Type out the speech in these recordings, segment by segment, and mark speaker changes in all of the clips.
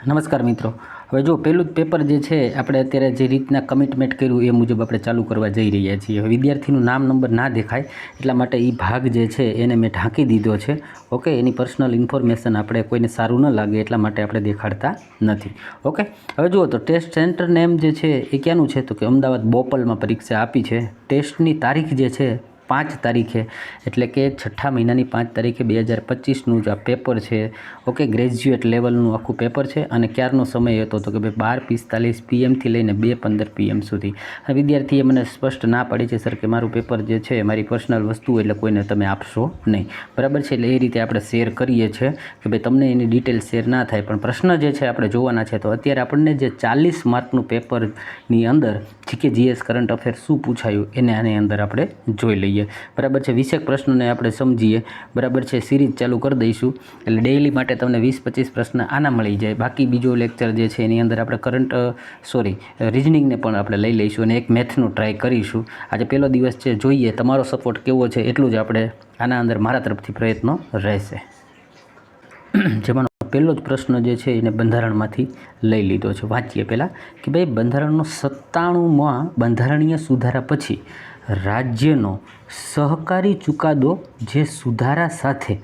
Speaker 1: નમસ્કાર મિત્રો। હવે જો પહેલું જ પેપર જે છે આપણે અત્યારે જે રીતના કમિટમેન્ટ કર્યું એ મુજબ આપણે ચાલુ કરવા જઈ રહ્યા છીએ। હવે વિદ્યાર્થીનું નામ નંબર ના દેખાય એટલા માટે એ ભાગ જે છે એને મેં ઢાંકી દીધો છે। ઓકે, એની પર્સનલ ઇન્ફોર્મેશન આપણે કોઈને સારું ન લાગે એટલા માટે આપણે દેખાડતા નથી। ઓકે, હવે જુઓ તો ટેસ્ટ સેન્ટર નેમ જે છે એ ક્યાંનું છે તો કે અમદાવાદ બોપલમાં પરીક્ષા આપી છે। ટેસ્ટની તારીખ જે છે 5 તારીખે એટલે કે 6ઠા મહિનાની 5 તારીખે 2025નું જ આ પેપર છે। ઓકે, ગ્રેજ્યુએટ લેવલનું આખું પેપર છે અને ક્યારનો સમય હતો તો કે ભાઈ 12:45 PM લઈને 2:15 PM સુધી। અને વિદ્યાર્થીએ મને સ્પષ્ટ ના પાડી છે સર કે મારું પેપર જે છે મારી પર્સનલ વસ્તુ એટલે કોઈને તમે આપશો નહીં, બરાબર છે। એટલે એ રીતે આપણે શેર કરીએ છીએ કે ભાઈ તમને એની ડિટેલ શેર ના થાય, પણ પ્રશ્ન જે છે આપણે જોવાના છે। તો અત્યારે આપણને જે 40 માર્કનું પેપરની અંદર જીકે જીએસ કરંટ અફેર શું પૂછાયું એને આની અંદર આપણે જોઈ લઈએ, બરાબર છે। 20 પ્રશ્નોને આપણે સમજીએ, બરાબર છે। સિરીઝ ચાલુ કરી દઈશું એટલે ડેઇલી માટે તમને 20-25 પ્રશ્ન આના મળી જાય। બાકી બીજો લેક્ચર જે છે એની અંદર આપણે રિઝનિંગને પણ આપણે લઈ લઈશું અને એક મેથનું ટ્રાય કરીશું। આજે પહેલો દિવસ છે, જોઈએ તમારો સપોર્ટ કેવો છે એટલું જ આપણે આના અંદર મારા તરફથી પ્રયત્નો રહેશે। જેમાં પહેલો જ પ્રશ્ન જે છે એને બંધારણમાંથી લઈ લીધો છે। વાંચીએ પહેલાં કે ભાઈ બંધારણનો 97માં બંધારણીય સુધારા પછી રાજ્યનો સહકારી ચુકાદો જે સુધારા સાથે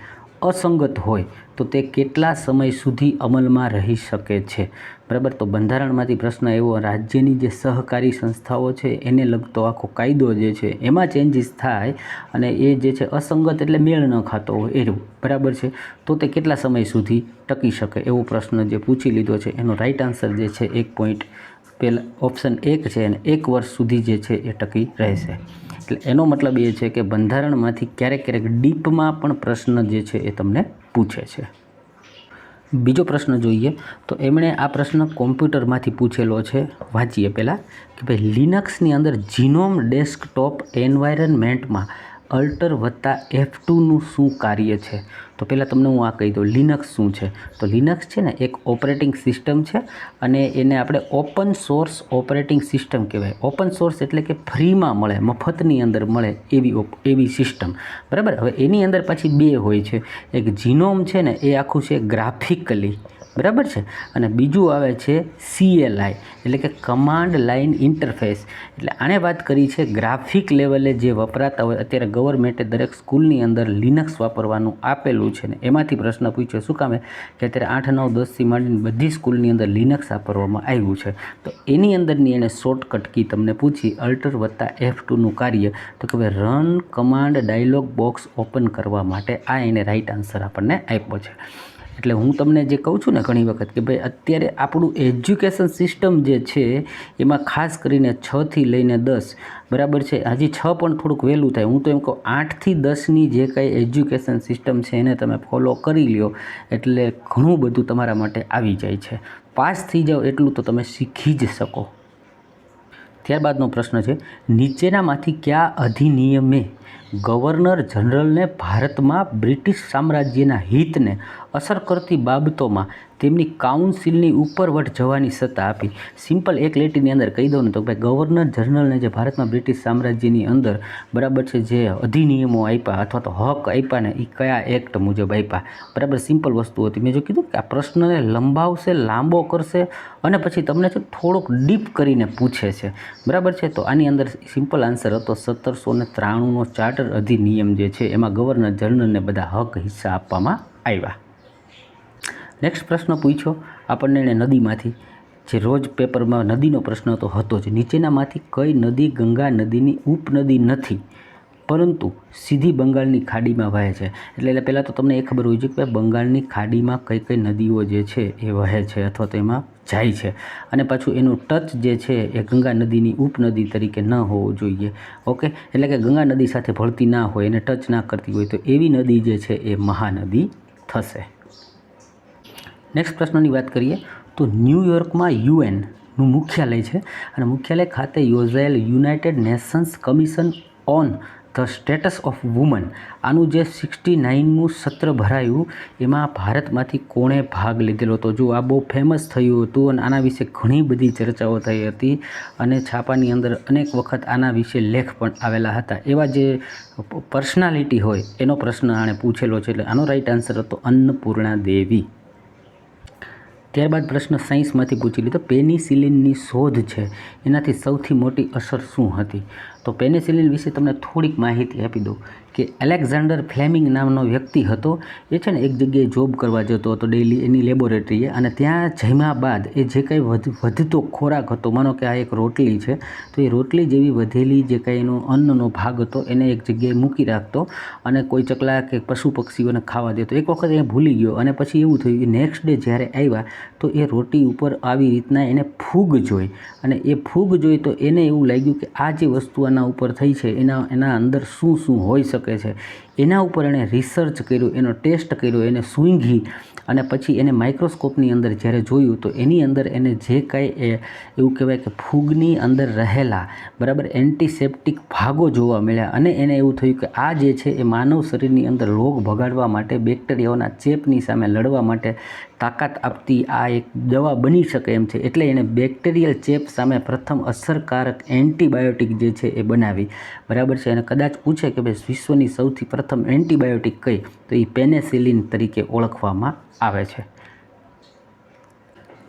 Speaker 1: અસંગત હોય તો તે કેટલા સમય સુધી અમલમાં રહી શકે છે, બરાબર। તો બંધારણમાંથી પ્રશ્ન એવો, રાજ્યની જે સહકારી સંસ્થાઓ છે એને લગતો આખો કાયદો જે છે એમાં ચેન્જીસ થાય અને એ જે છે અસંગત એટલે મેળ ન ખાતો હોય એવું, બરાબર છે, તો તે કેટલા સમય સુધી ટકી શકે એવો પ્રશ્ન જે પૂછી લીધો છે। એનો રાઈટ આન્સર જે છે 1 પોઈન્ટ પહેલાં ઓપ્શન 1 છે અને 1 વર્ષ સુધી જે છે એ ટકી રહેશે। એટલે એનો મતલબ એ છે કે બંધારણમાંથી ક્યારેક ડીપમાં પણ પ્રશ્ન જે છે એ તમને પૂછે છે। બીજો પ્રશ્ન જોઈએ તો એમણે આ પ્રશ્ન કોમ્પ્યુટરમાંથી પૂછેલો છે। વાંચીએ પહેલાં કે ભાઈ લિનક્સની અંદર જીનોમ ડેસ્કટોપ એન્વાયરનમેન્ટમાં અલ્ટર વત્તા F2નું શું કાર્ય છે? તો પહેલાં તમને હું આ કહી દઉં લિનક્સ શું છે। તો લિનક્સ છે ને એક ઓપરેટિંગ સિસ્ટમ છે અને એને આપણે ઓપન સોર્સ ઓપરેટિંગ સિસ્ટમ કહેવાય। ઓપન સોર્સ એટલે કે ફ્રીમાં મળે, મફતની અંદર મળે એવી સિસ્ટમ, બરાબર। હવે એની અંદર પાછી બે હોય છે, એક જીનોમ છે ને એ આખું છે ગ્રાફિકલી, બરાબર છે, અને બીજું આવે છે CLI એટલે કે કમાન્ડ લાઇન ઇન્ટરફેસ। એટલે આને વાત કરી છે ગ્રાફિક લેવલે જે વપરાતા હોય। અત્યારે ગવર્મેન્ટે દરેક સ્કૂલની અંદર લિનક્સ વાપરવાનું આપેલું છે ને એમાંથી પ્રશ્ન પૂછ્યો શું કામે કે અત્યારે 8, 9, 10થી માંડીને બધી સ્કૂલની અંદર લિનક્સ વાપરવામાં આવ્યું છે। તો એની અંદરની એને શોર્ટકટ કી તમને પૂછી અલ્ટર વત્તા F2નું કાર્ય તો કે ભાઈ run command dialog box open કરવા માટે આ એને રાઈટ આન્સર આપણને આપ્યો છે। એટલે હું તમને જે કહું છું ને ઘણી વખત કે ભાઈ અત્યારે આપણું એજ્યુકેશન સિસ્ટમ જે છે એમાં ખાસ કરીને 6થી લઈને 10, બરાબર છે, હજી 6 પણ થોડુંક વહેલું થાય, હું તો એમ કહું 8થી 10ની જે કાંઈ એજ્યુકેશન સિસ્ટમ છે એને તમે ફોલો કરી લ્યો એટલે ઘણું બધું તમારા માટે આવી જાય છે। પાસ થઈ જાઓ એટલું તો તમે શીખી જ શકો। ત્યારબાદનો પ્રશ્ન છે નીચેનામાંથી કયા અધિનિયમે ગવર્નર જનરલને ભારતમાં બ્રિટિશ સામ્રાજ્યના હિતને અસર કરતી બાબતોમાં તેમની કાઉન્સિલની ઉપરવટ જવાની સત્તા આપી? સિમ્પલ એક લીટીની અંદર કહી દઉં ને તો ભાઈ ગવર્નર જનરલને જે ભારતમાં બ્રિટિશ સામ્રાજ્યની અંદર, બરાબર છે, જે અધિનિયમો આપ્યા અથવા તો હક આપ્યા ને એ કયા એક્ટ મુજબ આપ્યા, બરાબર। સિમ્પલ વસ્તુ હતી, મેં જો કીધું કે આ પ્રશ્નને લંબાવશે, લાંબો કરશે અને પછી તમને થોડુંક ડીપ કરીને પૂછે છે, બરાબર છે। તો આની અંદર સિમ્પલ આન્સર હતો 1793નો ચાર્ટર અધિનિયમ જે છે એમાં ગવર્નર જનરલને બધા હક હિસ્સા આપવામાં આવ્યા। નેક્સ્ટ પ્રશ્ન પૂછ્યો આપણને એને નદીમાંથી, જે રોજ પેપરમાં નદીનો પ્રશ્ન તો હતો જ, નીચેનામાંથી કઈ નદી ગંગા નદીની ઉપનદી નથી પરંતુ સીધી બંગાળની ખાડીમાં વહે છે? એટલે પહેલાં તો તમને એ ખબર હોવી જોઈએ કે બંગાળની ખાડીમાં કઈ કઈ નદીઓ જે છે એ વહે છે અથવા તો એમાં જાય છે, અને પાછું એનું ટચ જે છે એ ગંગા નદીની ઉપનદી તરીકે ન હોવું જોઈએ। ઓકે, એટલે કે ગંગા નદી સાથે ભળતી ના હોય એને ટચ ના કરતી હોય તો એવી નદી જે છે એ મહાનદી થશે। નેક્સ્ટ પ્રશ્નની વાત કરીએ તો ન્યૂયોર્કમાં યુએનનું મુખ્યાલય છે અને મુખ્યાલય ખાતે યોજાયેલ United Nations commission on the status of woman આનું જે 69મું સત્ર ભરાયું એમાં ભારતમાંથી કોણે ભાગ લીધેલો હતો? જો આ બહુ ફેમસ થયું હતું અને આના વિશે ઘણી બધી ચર્ચાઓ થઈ હતી અને છાપાની અંદર અનેક વખત આના વિશે લેખ પણ આવેલા હતા। એવા જે પર્સનાલિટી હોય એનો પ્રશ્ન આણે પૂછેલો છે, એટલે આનો રાઈટ આન્સર હતો અન્નપૂર્ણા દેવી। ત્યારબાદ પ્રશ્ન સાયન્સમાંથી પૂછી લીધો, પેનિસિલિનની શોધ છે એનાથી સૌથી મોટી અસર શું હતી? તો પેનિસિલિન વિશે તમને થોડીક માહિતી આપી દઉં કે એલેક્ઝાન્ડર ફ્લેમિંગ નામનો વ્યક્તિ હતો. એ છે ને એક જગ્યાએ જોબ કરવા જતો હતો ડેઇલી એની લેબોરેટરીએ, અને ત્યાં જમ્યા બાદ એ જે કંઈ વધતો ખોરાક હતો, માનો કે આ એક રોટલી છે, તો એ રોટલી જેવી વધેલી જે કંઈ એનો અન્નનો ભાગ હતો એને એક જગ્યાએ મૂકી રાખતો અને કોઈ ચકલા કે પશુ પક્ષીઓને ખાવા દેતો. એક વખત એ ભૂલી ગયો અને પછી એવું થયું કે નેક્સ્ટ ડે જ્યારે આવ્યા તો એ રોટી ઉપર આવી રીતના એને ફૂગ જોઈ, અને એ ફૂગ જોઈ તો એને એવું લાગ્યું કે આ જે વસ્તુ આના ઉપર થઈ છે એના અંદર શું શું હોઈ શકે છે. એના ઉપર એણે રિસર્ચ કર્યું, એનો ટેસ્ટ કર્યો, એને સૂંઘી અને પછી એને માઇક્રોસ્કોપની અંદર જ્યારે જોયું તો એની અંદર એને જે કાંઈ એવું કહેવાય કે ફૂગની અંદર રહેલા બરાબર એન્ટિસેપ્ટિક ભાગો જોવા મળ્યા, અને એને એવું થયું કે આ જે છે એ માનવ શરીરની અંદર રોગ ભગાડવા માટે, બેક્ટેરિયાઓના ચેપની સામે લડવા માટે તાકાત આપતી આ એક દવા બની શકે એમ છે. એટલે એણે બેક્ટેરિયલ ચેપ સામે પ્રથમ અસરકારક એન્ટીબાયોટિક જે છે એ બનાવી, બરાબર છે. અને કદાચ પૂછે કે ભાઈ વિશ્વની સૌથી પ્રથમ એન્ટીબાયોટિક કઈ, તો એ પેનિસિલિન તરીકે ઓળખવામાં આવે છે.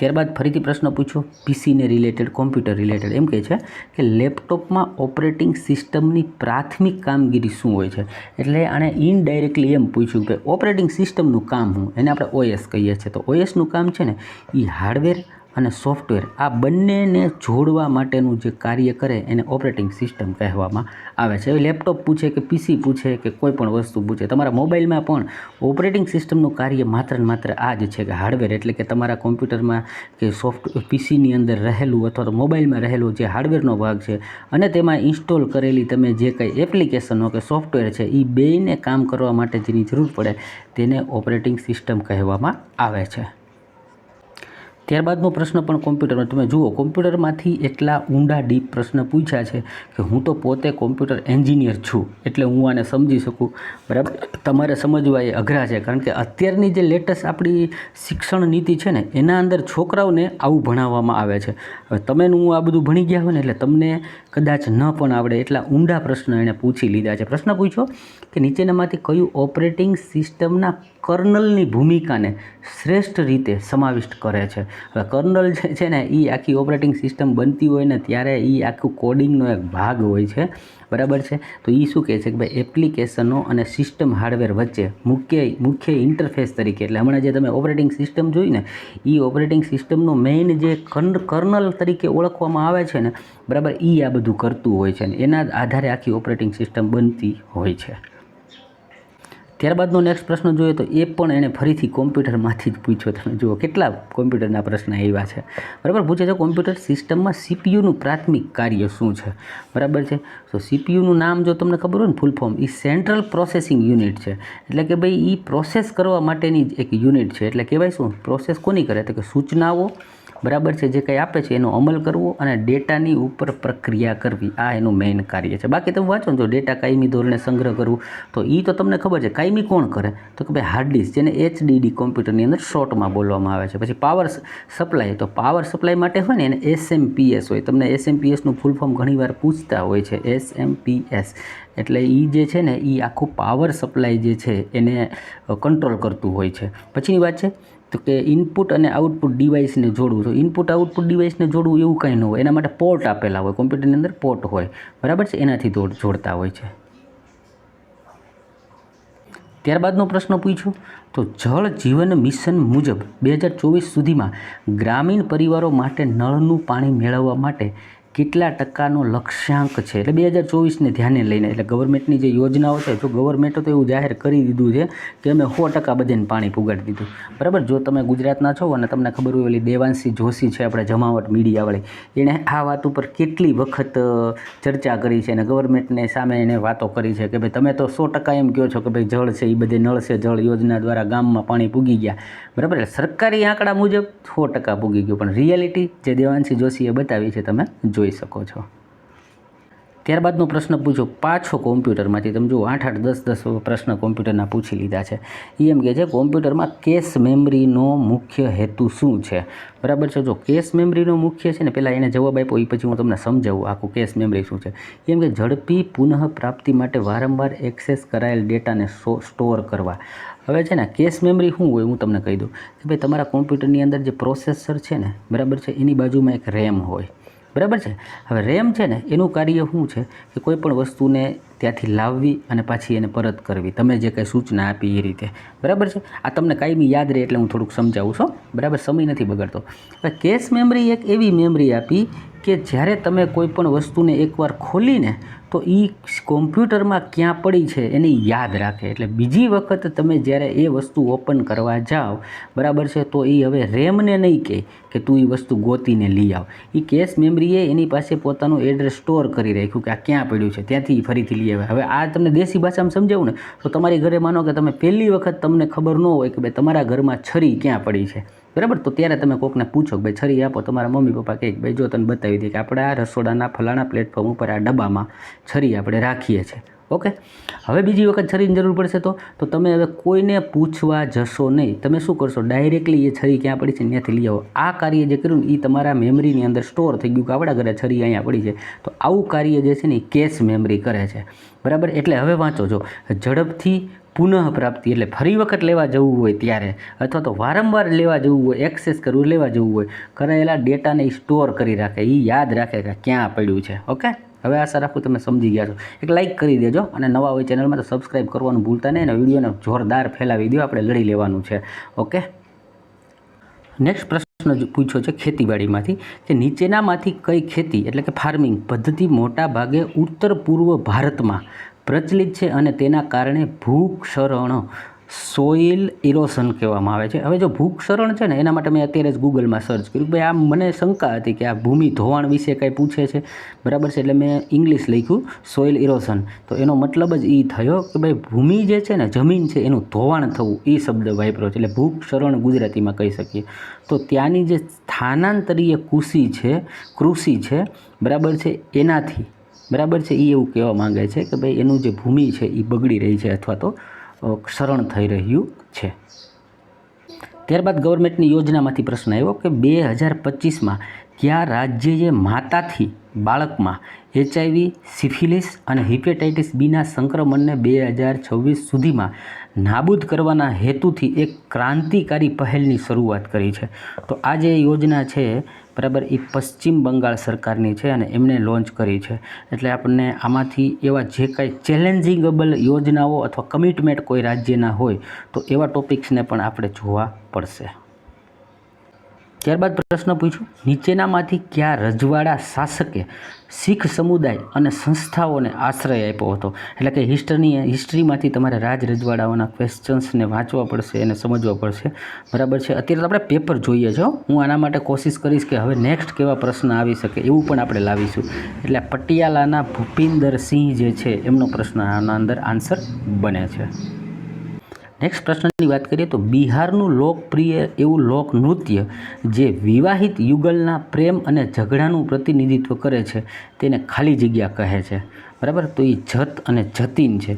Speaker 1: ત્યારબાદ ફરીથી પ્રશ્ન પૂછ્યો પીસીને રિલેટેડ, કોમ્પ્યુટર રિલેટેડ. એમ કહે છે કે લેપટોપમાં ઓપરેટિંગ સિસ્ટમની પ્રાથમિક કામગીરી શું હોય છે? એટલે આણે ઇનડાયરેક્ટલી એમ પૂછ્યું કે ઓપરેટિંગ સિસ્ટમનું કામ શું, એને આપણે ઓએસ કહીએ છીએ. તો ઓએસનું કામ છે ને એ હાર્ડવેર અને સોફ્ટવેર આ બંનેને જોડવા માટેનું જે કાર્ય કરે એને ઓપરેટિંગ સિસ્ટમ કહેવામાં આવે છે. હવે લેપટોપ પૂછે કે પીસી પૂછે કે કોઈ પણ વસ્તુ પૂછે, તમારા મોબાઈલમાં પણ ઓપરેટિંગ સિસ્ટમનું કાર્ય માત્ર ને માત્ર આ જ છે કે હાર્ડવેર, એટલે કે તમારા કોમ્પ્યુટરમાં કે પીસીની અંદર રહેલું અથવા તો મોબાઈલમાં રહેલું જે હાર્ડવેરનો ભાગ છે અને તેમાં ઇન્સ્ટોલ કરેલી તમે જે કંઈ એપ્લિકેશનો કે સોફ્ટવેર છે એ બેયને કામ કરવા માટે જેની જરૂર પડે તેને ઓપરેટિંગ સિસ્ટમ કહેવામાં આવે છે. ત્યારબાદનો પ્રશ્ન પણ કોમ્પ્યુટરનો, તમે જુઓ કોમ્પ્યુટરમાંથી એટલા ઊંડા ડીપ પ્રશ્ન પૂછ્યા છે કે હું તો પોતે કોમ્પ્યુટર એન્જિનિયર છું એટલે હું આને સમજી શકું, બરાબર. તમારે સમજવા એ અઘરા છે, કારણ કે અત્યારની જે લેટેસ્ટ આપણી શિક્ષણ નીતિ છે ને એના અંદર છોકરાઓને આવું ભણાવવામાં આવે છે. હવે તમે હું આ બધું ભણી ગયા હોય ને એટલે તમને કદાચ ન પણ આવડે એટલા ઊંડા પ્રશ્ન એણે પૂછી લીધા છે. પ્રશ્ન પૂછ્યો કે નીચેનામાંથી કયું ઓપરેટિંગ સિસ્ટમના કર્નલની ભૂમિકાને શ્રેષ્ઠ રીતે સમાવિષ્ટ કરે છે? હવે કર્નલ જે છે ને એ આખી ઓપરેટિંગ સિસ્ટમ બનતી હોય ને ત્યારે એ આખું કોડિંગનો એક ભાગ હોય છે, બરાબર છે. તો એ શું કહે છે કે ભાઈ એપ્લિકેશનો અને સિસ્ટમ હાર્ડવેર વચ્ચે મુખ્ય ઇન્ટરફેસ તરીકે, એટલે હમણાં જે તમે ઓપરેટિંગ સિસ્ટમ જોઈ ને એ ઓપરેટિંગ સિસ્ટમનો મેઇન જે કર્નલ તરીકે ઓળખવામાં આવે છે ને, બરાબર, એ આ બધું કરતું હોય છે ને એના આધારે આખી ઓપરેટિંગ સિસ્ટમ બનતી હોય છે. ત્યારબાદનો નેક્સ્ટ પ્રશ્ન જોઈએ તો એ પણ એણે ફરીથી કોમ્પ્યુટરમાંથી જ પૂછ્યો. તમે જુઓ કેટલા કોમ્પ્યુટરના પ્રશ્ન આવ્યા છે, બરાબર. પૂછે છે કોમ્પ્યુટર સિસ્ટમમાં સીપીયુનું પ્રાથમિક કાર્ય શું છે, બરાબર છે. તો સીપીયુનું નામ જો તમને ખબર હોય ને ફૂલ ફોર્મ, એ સેન્ટ્રલ પ્રોસેસિંગ યુનિટ છે. એટલે કે ભાઈ એ પ્રોસેસ કરવા માટેની જ એક યુનિટ છે. એટલે કહેવાય શું, પ્રોસેસ કોની કરે તો કે સૂચનાઓ, બરાબર છે, જે કંઈ આપે છે એનો અમલ કરવો અને ડેટાની ઉપર પ્રક્રિયા કરવી, આ એનું મેઇન કાર્ય છે. બાકી તમે વાંચો ને જો ડેટા કાયમી ધોરણે સંગ્રહ કરવું, તો એ તો તમને ખબર છે. કાયમી કોણ કરે તો કે ભાઈ હાર્ડ ડિસ્ક, જેને HDD કોમ્પ્યુટરની અંદર શોર્ટમાં બોલવામાં આવે છે. પછી પાવર સપ્લાય, તો પાવર સપ્લાય માટે હોય ને એને SMPS હોય. તમને SMPSનું ફૂલ ફોર્મ ઘણીવાર પૂછતા હોય છે, SMPS. એટલે એ જે છે ને એ આખું પાવર સપ્લાય જે છે એને કંટ્રોલ કરતું હોય છે. પછીની વાત છે તો કે ઇનપુટ અને આઉટપુટ ડિવાઇસને જોડવું. તો ઇનપુટ આઉટપુટ ડિવાઇસને જોડવું એવું કંઈ ન હોય, એના માટે પોર્ટ આપેલા હોય, કોમ્પ્યુટરની અંદર પોર્ટ હોય, બરાબર છે, એનાથી જોડતા હોય છે. ત્યારબાદનો પ્રશ્ન પૂછ્યો તો જળ જીવન મિશન મુજબ 2024 સુધીમાં ગ્રામીણ પરિવારો માટે નળનું પાણી મેળવવા માટે કેટલા ટકાનો લક્ષ્યાંક છે? એટલે 2024ને ધ્યાને લઈને, એટલે ગવર્મેન્ટની જે યોજનાઓ છે, જો ગવર્મેન્ટે તો એવું જાહેર કરી દીધું છે કે અમે 100% બધાને પાણી પુગાડી દીધું, બરાબર. જો તમે ગુજરાતના છો અને તમને ખબર હોય ઓલી દેવાંશી જોશી છે આપણે જમાવટ મીડિયાવાળી, એણે આ વાત ઉપર કેટલી વખત ચર્ચા કરી છે અને ગવર્મેન્ટને સામે એણે વાતો કરી છે કે ભાઈ તમે તો 100% એમ કહો છો કે ભાઈ જળ છે એ બધે નળ સે જળ યોજના દ્વારા ગામમાં પાણી પૂગી ગયા, બરાબર. એટલે સરકારી આંકડા મુજબ 100% પૂગી ગયું, પણ રિયાલિટી જે દેવાંશી જોશીએ બતાવી છે તમે જોઈ શકો છો. ત્યારબાદનો પ્રશ્ન પૂછો પાછો કોમ્પ્યુટરમાંથી. તમે જુઓ 8, 10 પ્રશ્ન કોમ્પ્યુટરના પૂછી લીધા છે. એ એમ કહે છે કોમ્પ્યુટરમાં કેશ મેમરીનો મુખ્ય હેતુ શું છે? બરાબર છે. જો કેશ મેમરીનો મુખ્ય છે ને, પહેલાં એને જવાબ આપ્યો એ પછી હું તમને સમજાવું આખું કેશ મેમરી શું છે. એમ કે ઝડપી પુનઃપ્રાપ્તિ માટે વારંવાર એક્સેસ કરાયેલ ડેટાને સ્ટોર કરવા. હવે છે ને કેશ મેમરી શું હોય હું તમને કહી દઉં કે ભાઈ તમારા કોમ્પ્યુટરની અંદર જે પ્રોસેસર છે ને, બરાબર છે, એની બાજુમાં એક રેમ હોય. બરાબર છે. હવે રેમ છે ને એનું કાર્ય શું છે કે કોઈ પણ વસ્તુને ત્યાંથી લાવવી અને પાછી એને પરત કરવી, તમે જે કંઈ સૂચના આપી એ રીતે. બરાબર છે. આ તમને કાયમી યાદ રહે એટલે હું થોડુંક સમજાવું છું. બરાબર, સમય નથી બગાડતો. હવે કેશ મેમરી એક એવી મેમરી આપી કે જ્યારે તમે કોઈ પણ વસ્તુને એકવાર ખોલીને તો એ કોમ્પ્યુટરમાં ક્યાં પડી છે એને યાદ રાખે. એટલે બીજી વખત તમે જ્યારે એ વસ્તુ ઓપન કરવા જાઓ, બરાબર છે, તો એ હવે રેમને નહીં કહે કે તું એ વસ્તુ ગોતીને લઈ આવ. એ કેશ મેમરીએ એની પાસે પોતાનું એડ્રેસ સ્ટોર કરી રાખ્યું કે આ ક્યાં પડ્યું છે, ત્યાંથી ફરીથી લઈ આવે. હવે આ તમને દેશી ભાષામાં સમજાવું ને તો તમારી ઘરે માનો કે તમે પહેલી વખત તમને ખબર ન હોય કે ભાઈ તમારા ઘરમાં છરી ક્યાં પડી છે, બરાબર, તો ત્યારે તમે કોકને પૂછો કે ભાઈ છરી આપો. તમારા મમ્મી પપ્પા કહે ભાઈ જો તને બતાવી દે કે આપણે આ રસોડાના ફલાણા પ્લેટફોર્મ ઉપર આ ડબ્બામાં છરી આપણે રાખીએ છીએ. ઓકે. હવે બીજી વખત છરીની જરૂર પડશે તો તમે હવે કોઈને પૂછવા જશો નહીં. તમે શું કરશો? ડાયરેક્ટલી એ છરી ક્યાં પડી છે ત્યાંથી લઈ આવો. આ કાર્ય જે કર્યું ને એ તમારા મેમરીની અંદર સ્ટોર થઈ ગયું કે આપણા ઘરે છરી અહીંયા પડી છે. તો આવું કાર્ય જે છે ને એ કેશ મેમરી કરે છે. બરાબર. એટલે હવે વાંચો. જો ઝડપથી પુનઃપ્રાપ્તિ એટલે ફરી વખત લેવા જવું હોય ત્યારે, અથવા તો વારંવાર લેવા જવું હોય, એક્સેસ કરવું, લેવા જવું હોય, કરાયેલા ડેટાને સ્ટોર કરી રાખે, એ યાદ રાખે કે ક્યાં પડ્યું છે. ઓકે. હવે આશા રાખું તમે સમજી ગયા છો. એક લાઇક કરી દેજો અને નવા હોય ચેનલમાં તો સબસ્ક્રાઈબ કરવાનું ભૂલતા નહીં અને વિડીયોને જોરદાર ફેલાવી દો. આપણે લડી લેવાનું છે. ઓકે. નેક્સ્ટ પ્રશ્ન પૂછ્યો છે ખેતીવાડીમાંથી કે નીચેનામાંથી કઈ ખેતી એટલે કે ફાર્મિંગ પદ્ધતિ મોટા ભાગે ઉત્તર પૂર્વ ભારતમાં પ્રચલિત છે અને તેના કારણે ભૂક્ષરણ સોઇલ ઇરોશન કહેવામાં આવે છે. હવે જો ભૂક્ષરણ છે ને એના માટે મેં અત્યારે જ ગૂગલમાં સર્ચ કર્યું. ભાઈ આ મને શંકા હતી કે આ ભૂમિ ધોવાણ વિશે કંઈ પૂછે છે, બરાબર છે, એટલે મેં ઇંગ્લિશ લખ્યું સોઇલ ઇરોશન. તો એનો મતલબ જ એ થયો કે ભાઈ ભૂમિ જે છે ને, જમીન છે, એનું ધોવાણ થવું, એ શબ્દ વાપર્યો છે. એટલે ભૂક્ષરણ ગુજરાતીમાં કહી શકીએ. તો ત્યાંની જે સ્થાનાંતરીય કૃષિ છે, બરાબર છે, એનાથી, બરાબર છે, એ એવું કહેવા માંગે છે કે ભાઈ એનું જે ભૂમિ છે એ બગડી રહી છે અથવા તો ક્ષરણ થઈ રહ્યું છે. ત્યારબાદ ગવર્મેન્ટની યોજનામાંથી પ્રશ્ન આવ્યો કે 2025માં કયા રાજ્યએ માતાથી બાળકમાં HIV, સિફિલિસ અને હિપેટાઇટિસ બીના સંક્રમણને 2026 સુધીમાં નાબૂદ કરવાના હેતુથી એક ક્રાંતિકારી પહેલની શરૂઆત કરી છે. તો આ જે યોજના છે, બરાબર, એ પશ્ચિમ બંગાળ સરકારની છે અને એમને લોન્ચ કરી છે. એટલે આપણને આમાંથી એવા જે કાંઈ ચેલેન્જિંગેબલ યોજનાઓ અથવા કમિટમેન્ટ કોઈ રાજ્યના હોય તો એવા ટોપિક્સને પણ આપણે જોવા પડશે. ત્યારબાદ પ્રશ્ન પૂછ્યું નીચેનામાંથી કયા રજવાડા શાસકે શીખ સમુદાય અને સંસ્થાઓને આશ્રય આપ્યો હતો? એટલે કે હિસ્ટ્રીમાંથી તમારે રજવાડાઓના ક્વેશ્ચન્સને વાંચવા પડશે અને સમજવા પડશે. બરાબર છે. અત્યારે આપણે પેપર જોઈએ છો. હું આના માટે કોશિશ કરીશ કે હવે નેક્સ્ટ કેવા પ્રશ્ન આવી શકે એવું પણ આપણે લાવીશું. એટલે પટિયાલાના ભૂપિન્દર સિંહ જે છે એમનો પ્રશ્ન આના અંદર આન્સર બને છે. નેક્સ્ટ પ્રશ્નની વાત કરીએ તો બિહારનું લોકપ્રિય એવું લોકનૃત્ય જે વિવાહિત યુગલના પ્રેમ અને ઝઘડાનું પ્રતિનિધિત્વ કરે છે તેને ખાલી જગ્યા કહે છે. બરાબર. તો એ જત અને જતીન છે.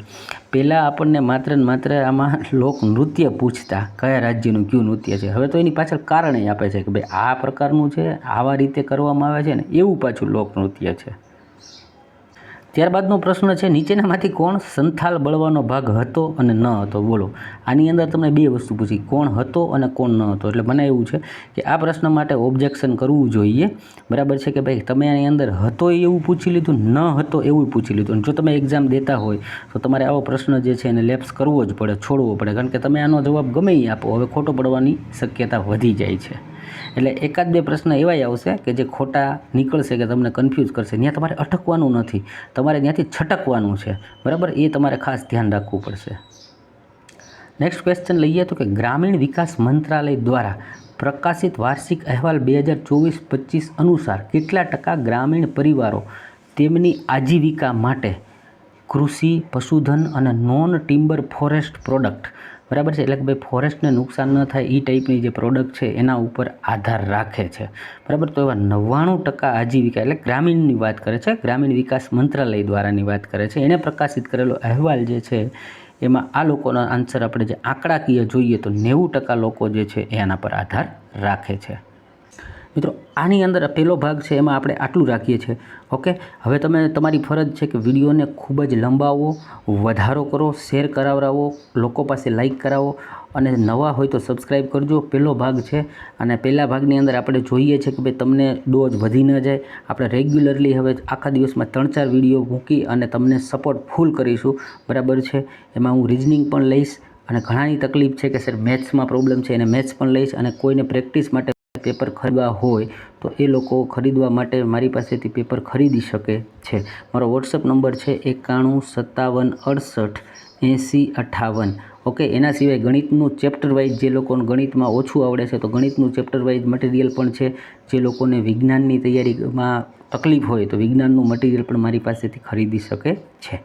Speaker 1: પહેલાં આપણને માત્ર ને માત્ર આમાં લોકનૃત્ય પૂછતા કયા રાજ્યનું કયું નૃત્ય છે. હવે તો એની પાછળ કારણ આપે છે કે ભાઈ આ પ્રકારનું છે, આવા રીતે કરવામાં આવે છે ને, એવું પાછું લોકનૃત્ય છે. ત્યારબાદનો પ્રશ્ન છે નીચેનામાંથી કોણ સંથાલ બળવાનો ભાગ હતો અને ન હતો? બોલો. આની અંદર તમને બે વસ્તુ પૂછી, કોણ હતો અને કોણ ન હતો. એટલે મને એવું છે કે આ પ્રશ્ન માટે ઓબ્જેક્શન કરવું જોઈએ. બરાબર છે કે ભાઈ તમે આની અંદર હતો એવું પૂછી લીધું, ન હતો એવું પૂછી લીધું. જો તમે એક્ઝામ દેતા હોય તો તમારે આવો પ્રશ્ન જે છે એને લેપ્સ કરવો જ પડે, છોડવો પડે, કારણ કે તમે આનો જવાબ ગમે એ આપો, હવે ખોટો પડવાની શક્યતા વધી જાય છે. એટલે એકાદ બે પ્રશ્ન એવાય આવશે કે જે ખોટા નીકળશે કે તમને કન્ફ્યુઝ કરશે. ત્યાં તમારે અટકવાનું નથી, તમારે ત્યાંથી છટકવાનું છે. બરાબર. એ તમારે ખાસ ધ્યાન રાખવું પડશે. નેક્સ્ટ ક્વેશ્ચન લઈએ તો કે ગ્રામીણ વિકાસ મંત્રાલય દ્વારા પ્રકાશિત વાર્ષિક અહેવાલ 2024-25 અનુસાર કેટલા ટકા ગ્રામીણ પરિવારો તેમની આજીવિકા માટે કૃષિ, પશુધન અને નોન ટિમ્બર ફોરેસ્ટ પ્રોડક્ટ બરાબર છે. એટલે કે ભાઈ ફોરેસ્ટને નુકસાન ન થાય એ ટાઈપની જે પ્રોડક્ટ છે એના ઉપર આધાર રાખે છે. બરાબર. તો એવા 99% આજીવિકા એટલે ગ્રામીણની વાત કરે છે, ગ્રામીણ વિકાસ મંત્રાલય દ્વારાની વાત કરે છે. એણે પ્રકાશિત કરેલો અહેવાલ જે છે એમાં આ લોકોનો આન્સર આપણે જે આંકડાકીય જોઈએ તો 90% લોકો જે છે એ આના પર આધાર રાખે છે. મિત્રો આની અંદર પહેલો ભાગ છે એમાં આપણે આટલું રાખીએ છીએ. ઓકે, હવે તમારી ફરજ છે કે વિડીયોને ખૂબ જ લંબાવો, વધારો કરો, શેર કરાવરાવો, લોકો પાસે લાઈક કરાવો અને નવા હોય તો સબસ્ક્રાઈબ કરજો. પહેલો ભાગ છે અને પહેલા ભાગની અંદર આપણે જોઈએ છે કે ભાઈ તમને ડોઝ વધી ન જાય. આપણે રેગ્યુલરલી હવે આખા દિવસમાં 3-4 વિડીયો મૂકી અને તમને સપોર્ટ ફૂલ કરીશું. બરાબર છે. એમાં હું રિઝનિંગ પણ લઈશ અને ઘણાની તકલીફ છે કે સર મેથ્સમાં પ્રોબ્લેમ છે એને મેથ્સ પણ લઈશ અને કોઈને પ્રેક્ટિસ માટે પેપર ખરીદવા હોય તો એ લોકો ખરીદવા માટે મારી પાસેથી પેપર ખરીદી શકે છે. મારો વોટ્સઅપ નંબર છે 91 57 68 80 58. ઓકે, એના સિવાય ગણિતનું ચેપ્ટર વાઇઝ જે લોકોને ગણિતમાં ઓછું આવડે છે તો ગણિતનું ચેપ્ટર વાઇઝ મટીરિયલ પણ છે. જે લોકોને વિજ્ઞાનની તૈયારીમાં તકલીફ હોય તો વિજ્ઞાનનું મટીરિયલ પણ મારી પાસેથી ખરીદી શકે છે.